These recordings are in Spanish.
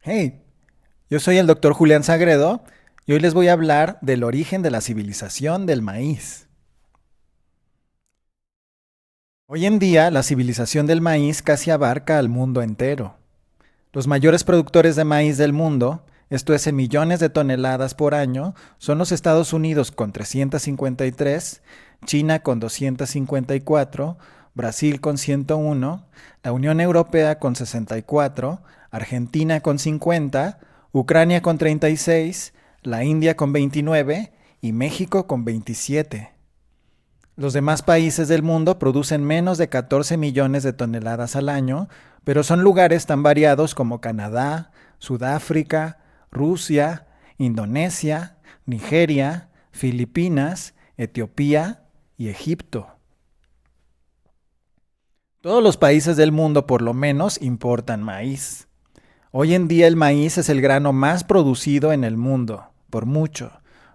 Hey, yo soy el doctor Julián Sagredo y hoy les voy a hablar del origen de la civilización del maíz. Hoy en día, la civilización del maíz casi abarca al mundo entero. Los mayores productores de maíz del mundo, esto es en millones de toneladas por año, son los Estados Unidos con 353, China con 254, Brasil con 101, la Unión Europea con 64, Argentina con 50, Ucrania con 36, la India con 29 y México con 27. Los demás países del mundo producen menos de 14 millones de toneladas al año, pero son lugares tan variados como Canadá, Sudáfrica, Rusia, Indonesia, Nigeria, Filipinas, Etiopía y Egipto. Todos los países del mundo por lo menos importan maíz. Hoy en día el maíz es el grano más producido en el mundo, por mucho,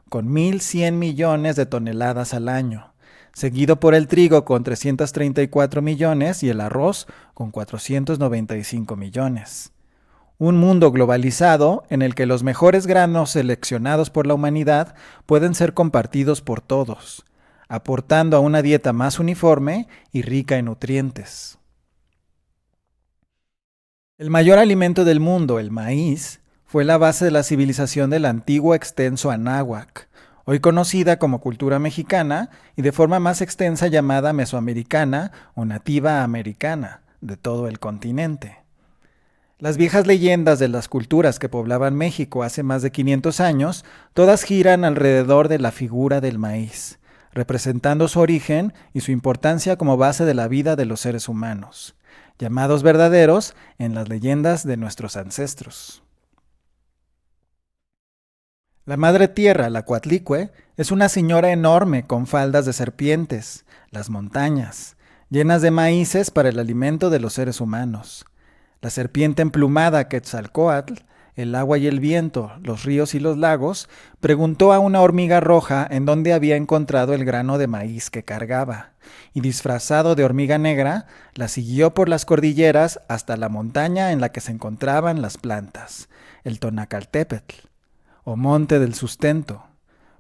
con 1.100 millones de toneladas al año, seguido por el trigo con 334 millones y el arroz con 495 millones. Un mundo globalizado en el que los mejores granos seleccionados por la humanidad pueden ser compartidos por todos, aportando a una dieta más uniforme y rica en nutrientes. El mayor alimento del mundo, el maíz, fue la base de la civilización del antiguo extenso Anáhuac, hoy conocida como cultura mexicana y de forma más extensa llamada mesoamericana o nativa americana, de todo el continente. Las viejas leyendas de las culturas que poblaban México hace más de 500 años, todas giran alrededor de la figura del maíz, representando su origen y su importancia como base de la vida de los seres humanos, llamados verdaderos en las leyendas de nuestros ancestros. La madre tierra, la Coatlicue, es una señora enorme con faldas de serpientes, las montañas, llenas de maíces para el alimento de los seres humanos. La serpiente emplumada Quetzalcóatl, el agua y el viento, los ríos y los lagos, preguntó a una hormiga roja en dónde había encontrado el grano de maíz que cargaba, y disfrazado de hormiga negra, la siguió por las cordilleras hasta la montaña en la que se encontraban las plantas, el Tonacaltépetl, o monte del sustento,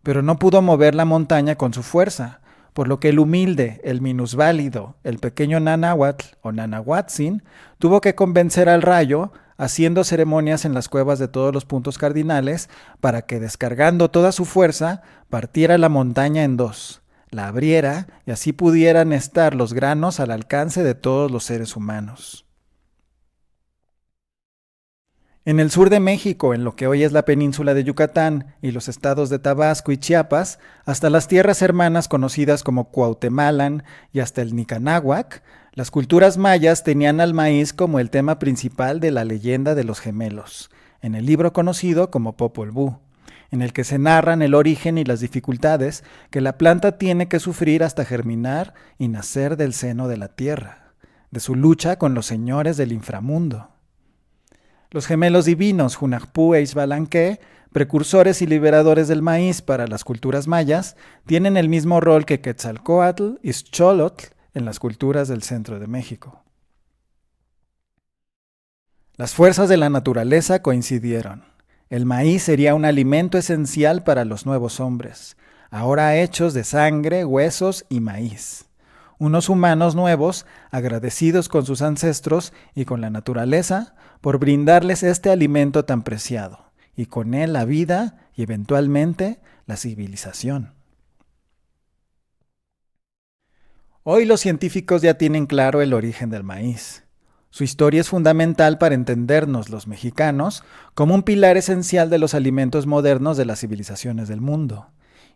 pero no pudo mover la montaña con su fuerza, por lo que el humilde, el minusválido, el pequeño Nanáhuatl o Nanahuatzin tuvo que convencer al rayo, haciendo ceremonias en las cuevas de todos los puntos cardinales, para que descargando toda su fuerza, partiera la montaña en dos, la abriera y así pudieran estar los granos al alcance de todos los seres humanos. En el sur de México, en lo que hoy es la península de Yucatán y los estados de Tabasco y Chiapas, hasta las tierras hermanas conocidas como Cuauhtemalan y hasta el Nicanáhuac, las culturas mayas tenían al maíz como el tema principal de la leyenda de los gemelos, en el libro conocido como Popol Vuh, en el que se narran el origen y las dificultades que la planta tiene que sufrir hasta germinar y nacer del seno de la tierra, de su lucha con los señores del inframundo. Los gemelos divinos Hunahpu e Xbalanque, precursores y liberadores del maíz para las culturas mayas, tienen el mismo rol que Quetzalcóatl y Xolotl en las culturas del centro de México. Las fuerzas de la naturaleza coincidieron. El maíz sería un alimento esencial para los nuevos hombres, ahora hechos de sangre, huesos y maíz. Unos humanos nuevos, agradecidos con sus ancestros y con la naturaleza por brindarles este alimento tan preciado, y con él la vida y eventualmente la civilización. Hoy los científicos ya tienen claro el origen del maíz. Su historia es fundamental para entendernos los mexicanos como un pilar esencial de los alimentos modernos de las civilizaciones del mundo.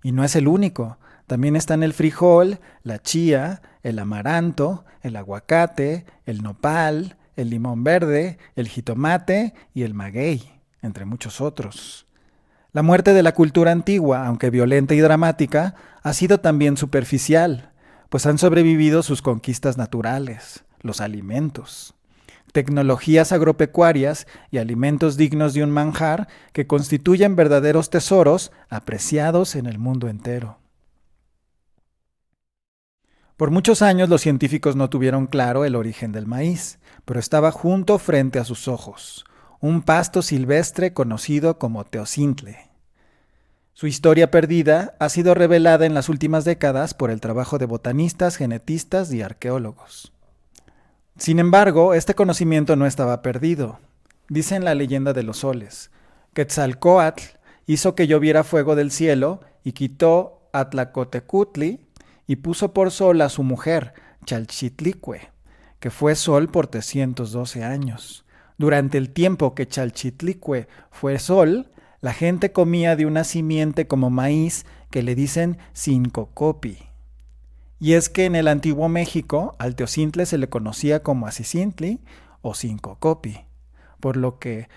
Y no es el único. También están el frijol, la chía, el amaranto, el aguacate, el nopal, el limón verde, el jitomate y el maguey, entre muchos otros. La muerte de la cultura antigua, aunque violenta y dramática, ha sido también superficial, pues han sobrevivido sus conquistas naturales, los alimentos, tecnologías agropecuarias y alimentos dignos de un manjar que constituyen verdaderos tesoros apreciados en el mundo entero. Por muchos años los científicos no tuvieron claro el origen del maíz, pero estaba junto frente a sus ojos. un pasto silvestre conocido como teocintle. Su historia perdida ha sido revelada en las últimas décadas por el trabajo de botanistas, genetistas y arqueólogos. Sin embargo, este conocimiento no estaba perdido. Dice en la leyenda de los soles: Quetzalcóatl hizo que lloviera fuego del cielo y quitó a Tlacotecutli y puso por sol a su mujer, Chalchitlicue, que fue sol por 312 años. Durante el tiempo que Chalchitlicue fue sol, la gente comía de una simiente como maíz que le dicen Cincocopi. Y es que en el antiguo México al teocintle se le conocía como Acicintli o Cincocopi, por lo que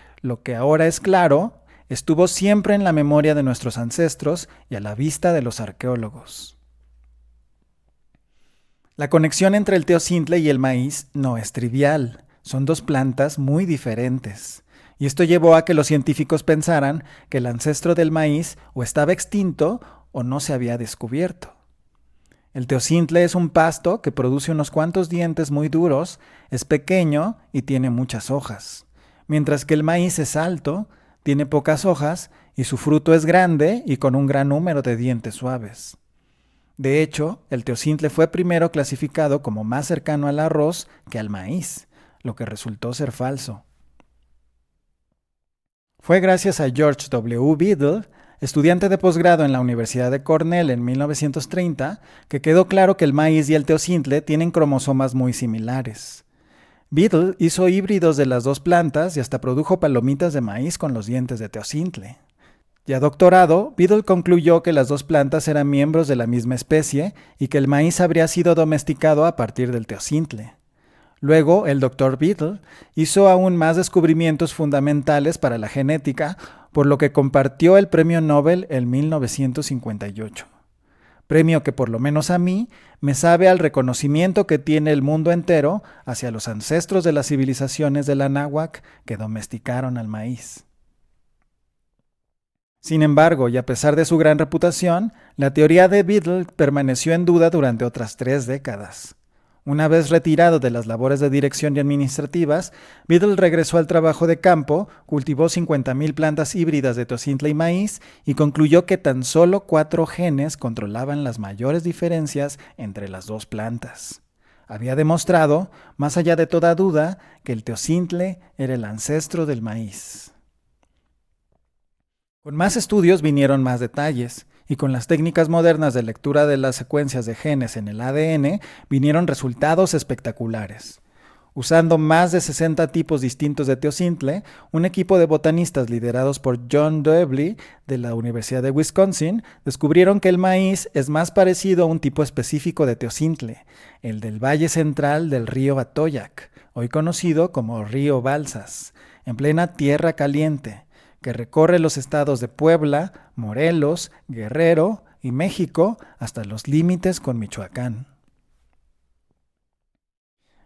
ahora es claro estuvo siempre en la memoria de nuestros ancestros y a la vista de los arqueólogos. La conexión entre el teocintle y el maíz no es trivial, son dos plantas muy diferentes. Y esto llevó a que los científicos pensaran que el ancestro del maíz o estaba extinto o no se había descubierto. El teocintle es un pasto que produce unos cuantos dientes muy duros, es pequeño y tiene muchas hojas, mientras que el maíz es alto, tiene pocas hojas y su fruto es grande y con un gran número de dientes suaves. De hecho, el teocintle fue primero clasificado como más cercano al arroz que al maíz, lo que resultó ser falso. Fue gracias a George W. Biddle, estudiante de posgrado en la Universidad de Cornell en 1930, que quedó claro que el maíz y el teocintle tienen cromosomas muy similares. Biddle hizo híbridos de las dos plantas y hasta produjo palomitas de maíz con los dientes de teocintle. Ya doctorado, Biddle concluyó que las dos plantas eran miembros de la misma especie y que el maíz habría sido domesticado a partir del teocintle. Luego, el Dr. Biddle hizo aún más descubrimientos fundamentales para la genética, por lo que compartió el Premio Nobel en 1958. Premio que por lo menos a mí me sabe al reconocimiento que tiene el mundo entero hacia los ancestros de las civilizaciones de la náhuatl que domesticaron al maíz. Sin embargo, y a pesar de su gran reputación, la teoría de Biddle permaneció en duda durante otras 3 décadas. Una vez retirado de las labores de dirección y administrativas, Biddle regresó al trabajo de campo, cultivó 50,000 plantas híbridas de teocintle y maíz y concluyó que tan solo 4 genes controlaban las mayores diferencias entre las dos plantas. Había demostrado, más allá de toda duda, que el teocintle era el ancestro del maíz. Con más estudios vinieron más detalles, y con las técnicas modernas de lectura de las secuencias de genes en el ADN vinieron resultados espectaculares. Usando más de 60 tipos distintos de teocintle, un equipo de botanistas liderados por John Dewey de la Universidad de Wisconsin descubrieron que el maíz es más parecido a un tipo específico de teocintle, el del valle central del río Atoyac, hoy conocido como río Balsas, en plena tierra caliente, que recorre los estados de Puebla, Morelos, Guerrero y México hasta los límites con Michoacán.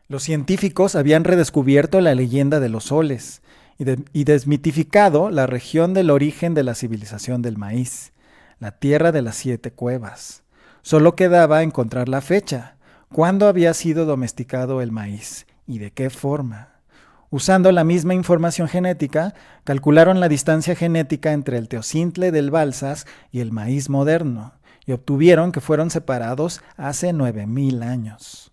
Los científicos habían redescubierto la leyenda de los soles y desmitificado la región del origen de la civilización del maíz, la tierra de las 7 cuevas. Solo quedaba encontrar la fecha, cuándo había sido domesticado el maíz y de qué forma. Usando la misma información genética, calcularon la distancia genética entre el teocintle del Balsas y el maíz moderno, y obtuvieron que fueron separados hace 9,000 años.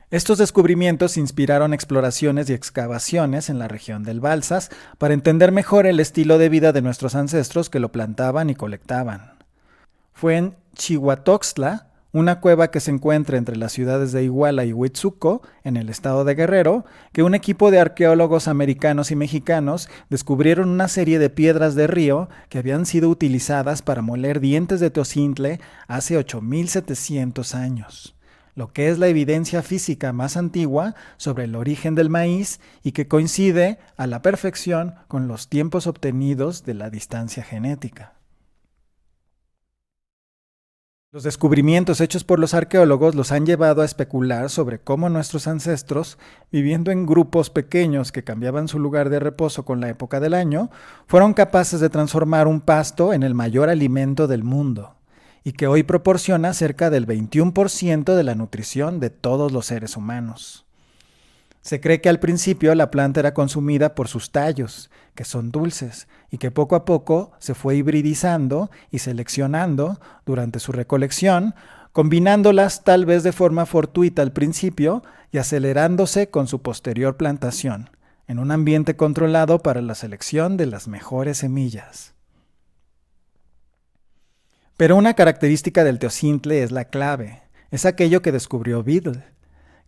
Estos descubrimientos inspiraron exploraciones y excavaciones en la región del Balsas para entender mejor el estilo de vida de nuestros ancestros que lo plantaban y colectaban. Fue en Chihuatoxtla, una cueva que se encuentra entre las ciudades de Iguala y Huitzuco, en el estado de Guerrero, que un equipo de arqueólogos americanos y mexicanos descubrieron una serie de piedras de río que habían sido utilizadas para moler dientes de teocintle hace 8,700 años, lo que es la evidencia física más antigua sobre el origen del maíz y que coincide a la perfección con los tiempos obtenidos de la distancia genética. Los descubrimientos hechos por los arqueólogos los han llevado a especular sobre cómo nuestros ancestros, viviendo en grupos pequeños que cambiaban su lugar de reposo con la época del año, fueron capaces de transformar un pasto en el mayor alimento del mundo, y que hoy proporciona cerca del 21% de la nutrición de todos los seres humanos. Se cree que al principio la planta era consumida por sus tallos, que son dulces, y que poco a poco se fue hibridizando y seleccionando durante su recolección, combinándolas tal vez de forma fortuita al principio y acelerándose con su posterior plantación, en un ambiente controlado para la selección de las mejores semillas. Pero una característica del teocintle es la clave, es aquello que descubrió Biddle,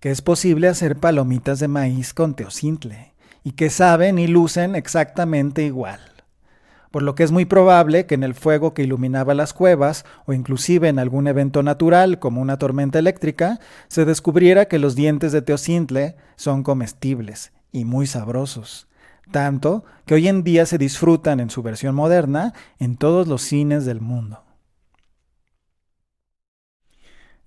que es posible hacer palomitas de maíz con teocintle, y que saben y lucen exactamente igual. Por lo que es muy probable que en el fuego que iluminaba las cuevas, o inclusive en algún evento natural como una tormenta eléctrica, se descubriera que los dientes de teocintle son comestibles y muy sabrosos, tanto que hoy en día se disfrutan en su versión moderna en todos los cines del mundo.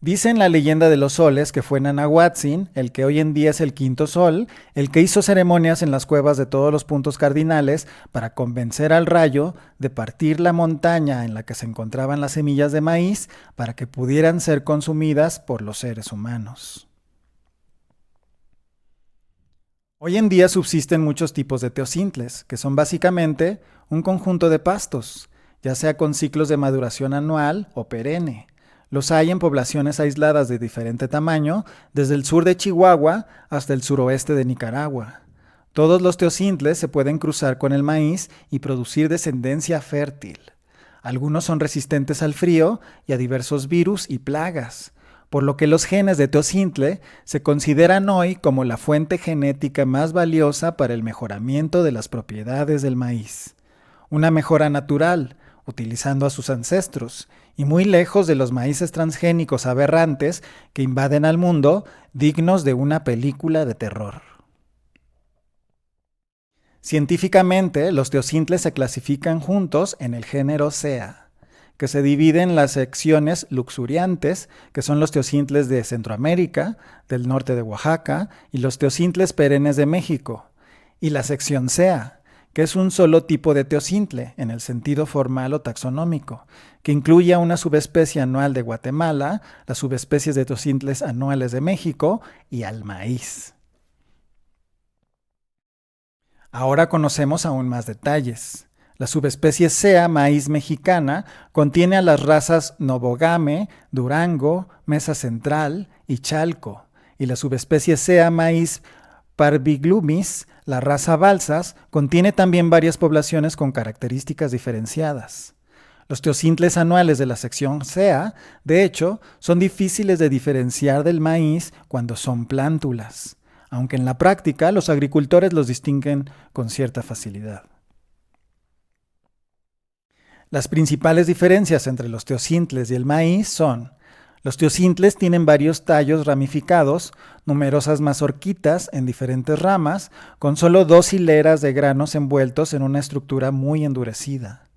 Dice en la leyenda de los soles que fue Nanahuatzin, el que hoy en día es el quinto sol, el que hizo ceremonias en las cuevas de todos los puntos cardinales para convencer al rayo de partir la montaña en la que se encontraban las semillas de maíz para que pudieran ser consumidas por los seres humanos. Hoy en día subsisten muchos tipos de teocintles, que son básicamente un conjunto de pastos, ya sea con ciclos de maduración anual o perenne. Los hay en poblaciones aisladas de diferente tamaño, desde el sur de Chihuahua hasta el suroeste de Nicaragua. Todos los teocintles se pueden cruzar con el maíz y producir descendencia fértil. Algunos son resistentes al frío y a diversos virus y plagas, por lo que los genes de teocintle se consideran hoy como la fuente genética más valiosa para el mejoramiento de las propiedades del maíz. Una mejora natural, utilizando a sus ancestros, y muy lejos de los maíces transgénicos aberrantes que invaden al mundo, dignos de una película de terror. Científicamente, los teocintles se clasifican juntos en el género Sea, que se divide en las secciones luxuriantes, que son los teocintles de Centroamérica, del norte de Oaxaca, y los teocintles perennes de México, y la sección Sea, que es un solo tipo de teocintle, en el sentido formal o taxonómico, que incluye a una subespecie anual de Guatemala, las subespecies de teocintles anuales de México y al maíz. Ahora conocemos aún más detalles. La subespecie Sea maíz mexicana contiene a las razas Nobogame, Durango, Mesa Central y Chalco, y la subespecie Sea maíz Parviglumis, la raza Balsas, contiene también varias poblaciones con características diferenciadas. Los teocintles anuales de la sección Sea, de hecho, son difíciles de diferenciar del maíz cuando son plántulas, aunque en la práctica los agricultores los distinguen con cierta facilidad. Las principales diferencias entre los teocintles y el maíz son: los teocintles tienen varios tallos ramificados, numerosas mazorquitas en diferentes ramas, con solo 2 hileras de granos envueltos en una estructura muy endurecida.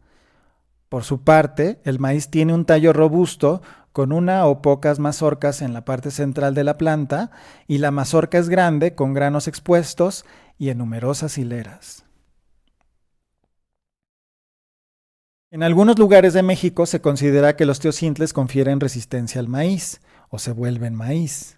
Por su parte, el maíz tiene un tallo robusto, con una o pocas mazorcas en la parte central de la planta, y la mazorca es grande, con granos expuestos y en numerosas hileras. En algunos lugares de México se considera que los teocintles confieren resistencia al maíz, o se vuelven maíz,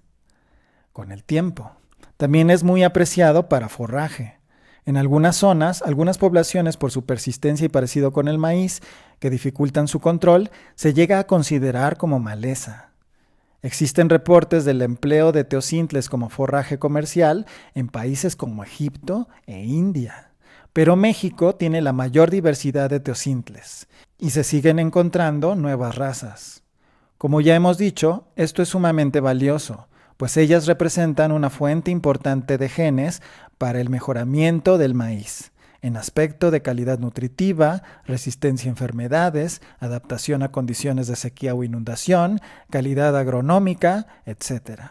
con el tiempo. También es muy apreciado para forraje. En algunas zonas, algunas poblaciones, por su persistencia y parecido con el maíz, que dificultan su control, se llega a considerar como maleza. Existen reportes del empleo de teocintles como forraje comercial en países como Egipto e India. Pero México tiene la mayor diversidad de teocintles y se siguen encontrando nuevas razas. Como ya hemos dicho, esto es sumamente valioso, pues ellas representan una fuente importante de genes para el mejoramiento del maíz, en aspecto de calidad nutritiva, resistencia a enfermedades, adaptación a condiciones de sequía o inundación, calidad agronómica, etc.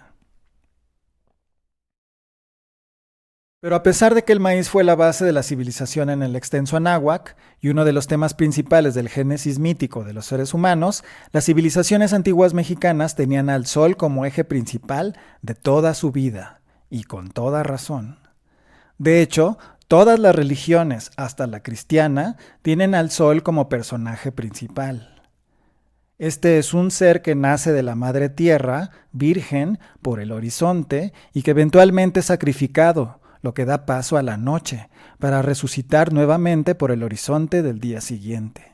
Pero a pesar de que el maíz fue la base de la civilización en el extenso Anáhuac y uno de los temas principales del génesis mítico de los seres humanos, las civilizaciones antiguas mexicanas tenían al sol como eje principal de toda su vida, y con toda razón. De hecho, todas las religiones, hasta la cristiana, tienen al sol como personaje principal. Este es un ser que nace de la madre tierra, virgen, por el horizonte, y que eventualmente es sacrificado, lo que da paso a la noche, para resucitar nuevamente por el horizonte del día siguiente.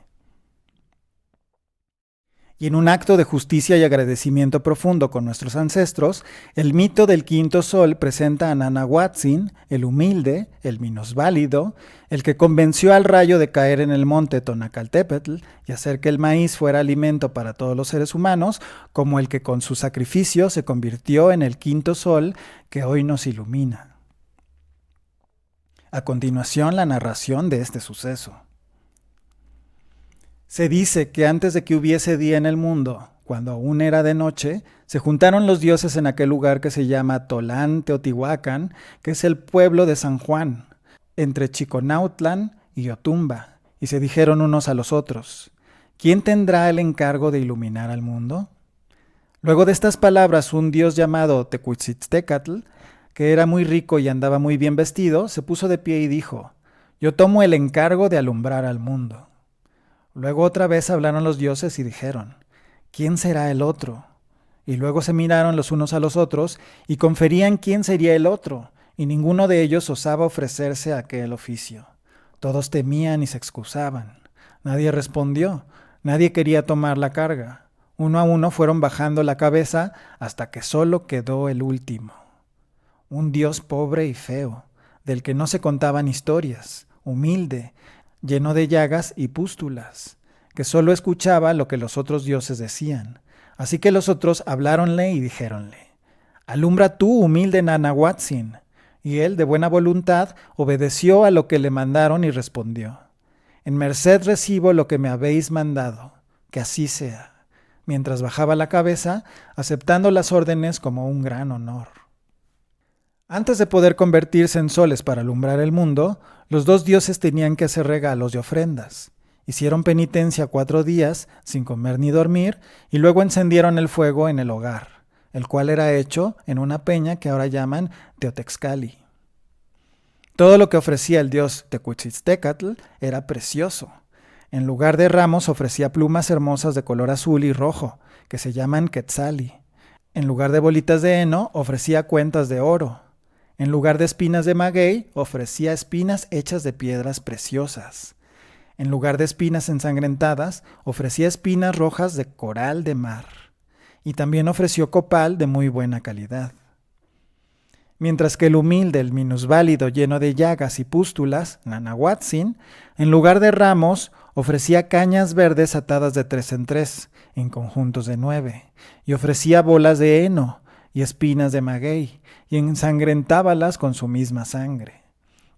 Y en un acto de justicia y agradecimiento profundo con nuestros ancestros, el mito del quinto sol presenta a Nanahuatzin, el humilde, el minusválido, el que convenció al rayo de caer en el monte Tonacaltépetl y hacer que el maíz fuera alimento para todos los seres humanos, como el que con su sacrificio se convirtió en el quinto sol que hoy nos ilumina. A continuación, la narración de este suceso. Se dice que antes de que hubiese día en el mundo, cuando aún era de noche, se juntaron los dioses en aquel lugar que se llama Tolán Teotihuacán, que es el pueblo de San Juan, entre Chiconautlán y Otumba, y se dijeron unos a los otros: ¿quién tendrá el encargo de iluminar al mundo? Luego de estas palabras, un dios llamado Tecuitziztecatl, que era muy rico y andaba muy bien vestido, se puso de pie y dijo: yo tomo el encargo de alumbrar al mundo. Luego otra vez hablaron los dioses y dijeron: ¿quién será el otro? Y luego se miraron los unos a los otros y conferían quién sería el otro, y ninguno de ellos osaba ofrecerse a aquel oficio. Todos temían y se excusaban. Nadie respondió, nadie quería tomar la carga. Uno a uno fueron bajando la cabeza hasta que solo quedó el último. Un dios pobre y feo, del que no se contaban historias, humilde, lleno de llagas y pústulas, que solo escuchaba lo que los otros dioses decían. Así que los otros habláronle y dijéronle: alumbra tú, humilde Nanahuatzin. Y él, de buena voluntad, obedeció a lo que le mandaron y respondió: en merced recibo lo que me habéis mandado, que así sea, mientras bajaba la cabeza, aceptando las órdenes como un gran honor. Antes de poder convertirse en soles para alumbrar el mundo, los dos dioses tenían que hacer regalos y ofrendas. Hicieron penitencia 4 días, sin comer ni dormir, y luego encendieron el fuego en el hogar, el cual era hecho en una peña que ahora llaman Teotexcali. Todo lo que ofrecía el dios Tecuitziztecatl era precioso. En lugar de ramos ofrecía plumas hermosas de color azul y rojo, que se llaman quetzali. En lugar de bolitas de heno ofrecía cuentas de oro. En lugar de espinas de maguey, ofrecía espinas hechas de piedras preciosas. En lugar de espinas ensangrentadas, ofrecía espinas rojas de coral de mar. Y también ofreció copal de muy buena calidad. Mientras que el humilde, el minusválido, lleno de llagas y pústulas, Nanahuatzin, en lugar de ramos, ofrecía cañas verdes atadas de 3 en 3, en conjuntos de 9, y ofrecía bolas de heno y espinas de maguey, y ensangrentábalas con su misma sangre.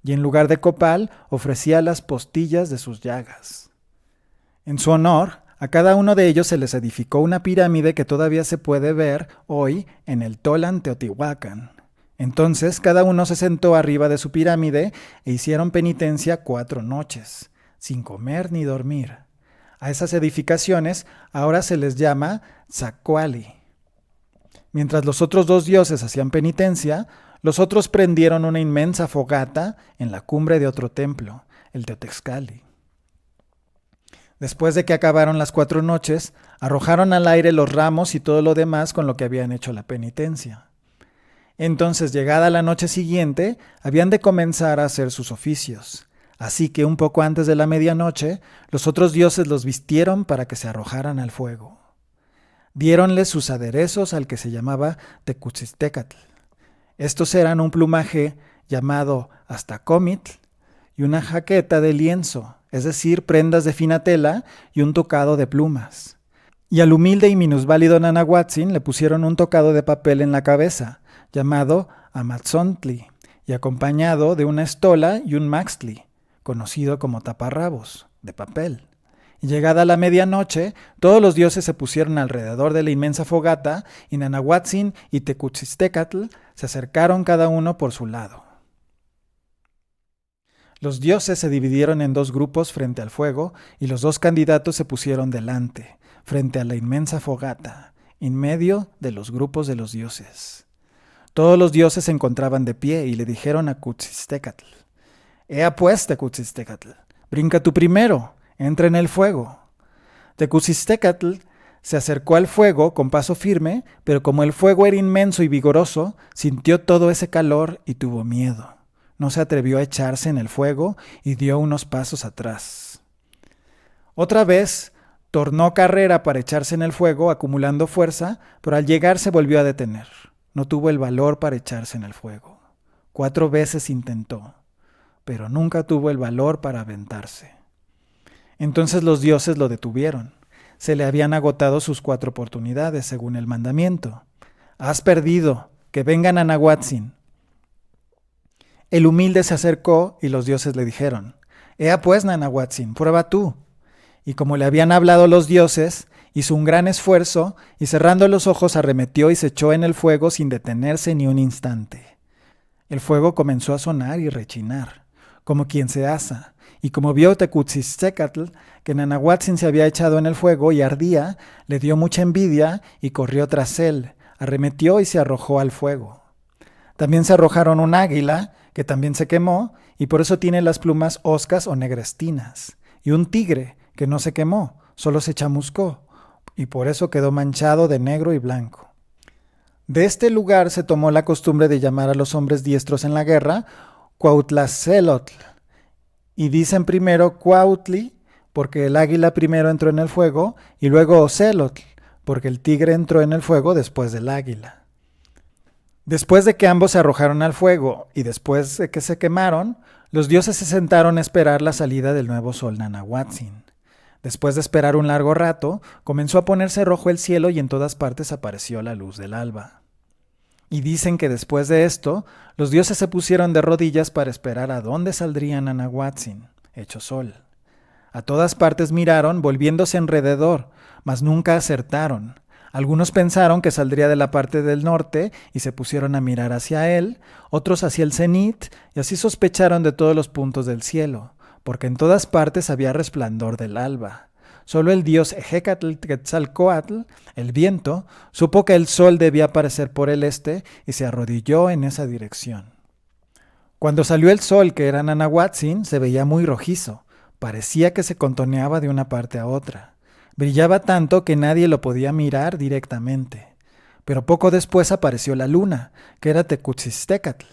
Y en lugar de copal, ofrecía las postillas de sus llagas. En su honor, a cada uno de ellos se les edificó una pirámide que todavía se puede ver hoy en el Tolán Teotihuacán. Entonces cada uno se sentó arriba de su pirámide e hicieron penitencia 4 noches, sin comer ni dormir. A esas edificaciones ahora se les llama Tzacuali. Mientras los otros 2 dioses hacían penitencia, los otros prendieron una inmensa fogata en la cumbre de otro templo, el Teotexcali. Después de que acabaron las 4 noches, arrojaron al aire los ramos y todo lo demás con lo que habían hecho la penitencia. Entonces, llegada la noche siguiente, habían de comenzar a hacer sus oficios. Así que un poco antes de la medianoche, los otros dioses los vistieron para que se arrojaran al fuego. Diéronles sus aderezos al que se llamaba Tecuitziztecatl. Estos eran un plumaje llamado astacomitl y una jaqueta de lienzo, es decir, prendas de fina tela y un tocado de plumas. Y al humilde y minusválido Nanahuatzin le pusieron un tocado de papel en la cabeza, llamado Amatzontli, y acompañado de una estola y un maxtli, conocido como taparrabos, de papel. Y llegada la medianoche, todos los dioses se pusieron alrededor de la inmensa fogata, y Nanahuatzin y Tecuitziztecatl se acercaron cada uno por su lado. Los dioses se dividieron en 2 grupos frente al fuego, y los 2 candidatos se pusieron delante, frente a la inmensa fogata, en medio de los grupos de los dioses. Todos los dioses se encontraban de pie y le dijeron a Tecuitziztecatl: ea pues, Tecuitziztecatl, brinca tú primero, entra en el fuego. Tecuitziztecatl Se acercó al fuego con paso firme, pero como el fuego era inmenso y vigoroso, sintió todo ese calor y tuvo miedo. No se atrevió a echarse en el fuego y dio unos pasos atrás. Otra vez tornó carrera para echarse en el fuego, acumulando fuerza, pero al llegar se volvió a detener. No tuvo el valor para echarse en el fuego. 4 veces intentó, pero nunca tuvo el valor para aventarse. Entonces los dioses lo detuvieron. Se le habían agotado sus 4 oportunidades, según el mandamiento. Has perdido, que venga Nanahuatzin. El humilde se acercó y los dioses le dijeron, Ea pues, Nanahuatzin, prueba tú. Y como le habían hablado los dioses, hizo un gran esfuerzo y cerrando los ojos arremetió y se echó en el fuego sin detenerse ni un instante. El fuego comenzó a sonar y rechinar, como quien se asa, y como vio Tecutziztecatl que Nanahuatzin se había echado en el fuego y ardía, le dio mucha envidia y corrió tras él, arremetió y se arrojó al fuego. También se arrojaron un águila, que también se quemó, y por eso tiene las plumas hoscas o negrestinas, y un tigre, que no se quemó, solo se chamuscó, y por eso quedó manchado de negro y blanco. De este lugar se tomó la costumbre de llamar a los hombres diestros en la guerra Cuautlacelotl, y dicen primero Cuautli, porque el águila primero entró en el fuego, y luego Ocelotl, porque el tigre entró en el fuego después del águila. Después de que ambos se arrojaron al fuego, y después de que se quemaron, los dioses se sentaron a esperar la salida del nuevo sol Nanahuatzin. Después de esperar un largo rato, comenzó a ponerse rojo el cielo y en todas partes apareció la luz del alba. Y dicen que después de esto, los dioses se pusieron de rodillas para esperar a dónde saldría Nanahuatzin, hecho sol. A todas partes miraron, volviéndose alrededor, mas nunca acertaron. Algunos pensaron que saldría de la parte del norte y se pusieron a mirar hacia él, otros hacia el cenit, y así sospecharon de todos los puntos del cielo, porque en todas partes había resplandor del alba. Solo el dios Ejecatl-Quetzalcóatl, el viento, supo que el sol debía aparecer por el este y se arrodilló en esa dirección. Cuando salió el sol, que era Nanahuatzin, se veía muy rojizo. Parecía que se contoneaba de una parte a otra. Brillaba tanto que nadie lo podía mirar directamente. Pero poco después apareció la luna, que era Tecutziztecatl,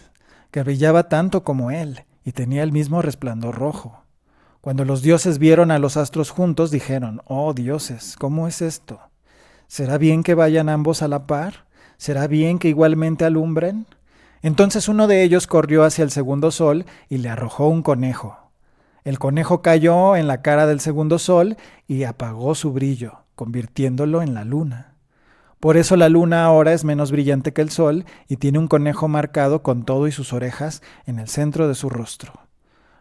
que brillaba tanto como él y tenía el mismo resplandor rojo. Cuando los dioses vieron a los astros juntos, dijeron, «Oh dioses, ¿cómo es esto? ¿Será bien que vayan ambos a la par? ¿Será bien que igualmente alumbren?» Entonces uno de ellos corrió hacia el segundo sol y le arrojó un conejo. El conejo cayó en la cara del segundo sol y apagó su brillo, convirtiéndolo en la luna. Por eso la luna ahora es menos brillante que el sol y tiene un conejo marcado con todo y sus orejas en el centro de su rostro.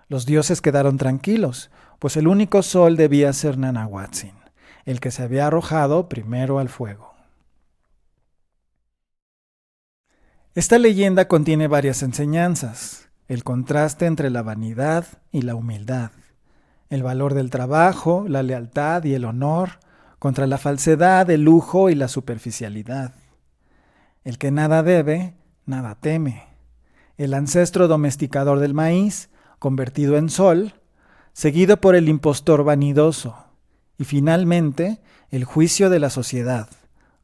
Los dioses quedaron tranquilos, pues el único sol debía ser Nanahuatzin, el que se había arrojado primero al fuego. Esta leyenda contiene varias enseñanzas: el contraste entre la vanidad y la humildad, el valor del trabajo, la lealtad y el honor, contra la falsedad, el lujo y la superficialidad. El que nada debe, nada teme. El ancestro domesticador del maíz, convertido en sol, seguido por el impostor vanidoso, y finalmente el juicio de la sociedad,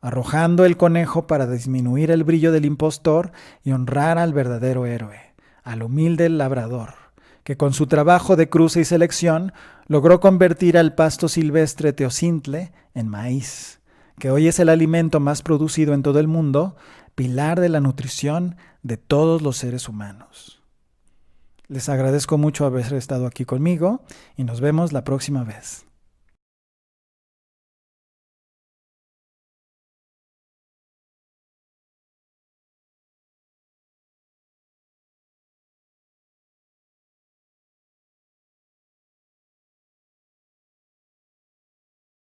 arrojando el conejo para disminuir el brillo del impostor y honrar al verdadero héroe, al humilde labrador, que con su trabajo de cruce y selección logró convertir al pasto silvestre teocintle en maíz, que hoy es el alimento más producido en todo el mundo, pilar de la nutrición de todos los seres humanos. Les agradezco mucho haber estado aquí conmigo y nos vemos la próxima vez.